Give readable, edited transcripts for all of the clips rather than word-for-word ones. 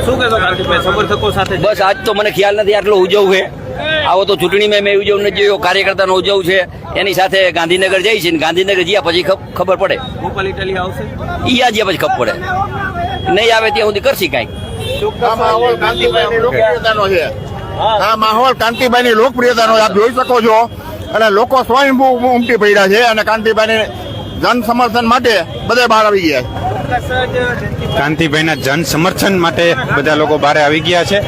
શું કહેશો કાર્તિકભાઈ સમર્થકો સાથે? બસ આજ તો મને ખ્યાલ નથી આટલો ઉજવ છે. આવો તો ચૂંટણીમાં મેં ઉજવ નથી જોયો. કાર્યકર્તાનો ઉજવ છે. એની સાથે ગાંધીનગર જઈ છે ને ગાંધીનગર જ્યાં પછી ખબર પડે. ગોપાલ ઇટાલિયા આવશે? ઈ આ જ્યાં પછી ખબર પડે. નહીં આવે ત્યાં સુધી કરશી કાંઈક. આ માહોલ કાંતિભાઈની લોકપ્રિયતાનો આપ જોઈ શકો છો અને લોકો સ્વયંભૂ ઉમટી પડ્યા છે અને કાંતિભાઈને જન સમર્થન માટે બધે બહાર આવી ગયા છે. કાંતિભાઈના જન સમર્થન માટે બધા લોકો બહાર આવી ગયા છે.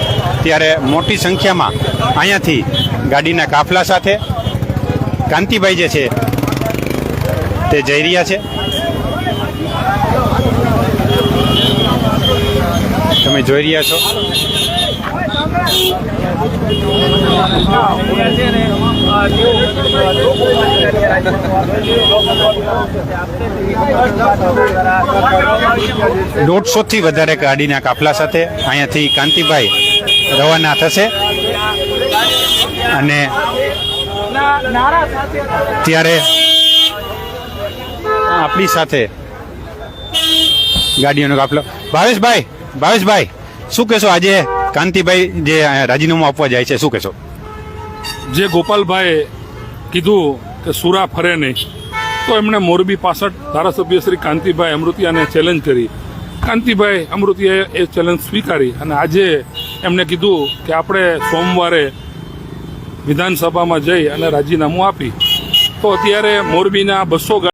ત્યારે મોટી સંખ્યામાં અહીંયાથી ગાડીના કાફલા સાથે કાંતિભાઈ જે છે તે જઈ રહ્યા છે. તમે જોઈ રહ્યા છો. દોઢસોથી વધારે ગાડીના કાફલા સાથે અહીંયાથી કાંતિભાઈ રવાના થશે અને ત્યારે આપણી સાથે ગાડીઓનો કાફલો. ભાવેશભાઈ શું કહેશો? આજે કાંતિભાઈ જે રાજીનામું આપવા જાય છે, શું કહેશો? જે ગોપાલભાઈએ કીધું કે સુરા ફરે નહીં, તો એમણે મોરબી 65 ધારાસભ્ય શ્રી કાંતિભાઈ અમૃતિયાને ચેલેન્જ કરી. કાંતિભાઈ અમૃતિયાએ એ ચેલેન્જ સ્વીકારી અને આજે એમણે કીધું કે આપણે સોમવારે વિધાનસભામાં જઈ અને રાજીનામું આપી. તો અત્યારે મોરબીના 200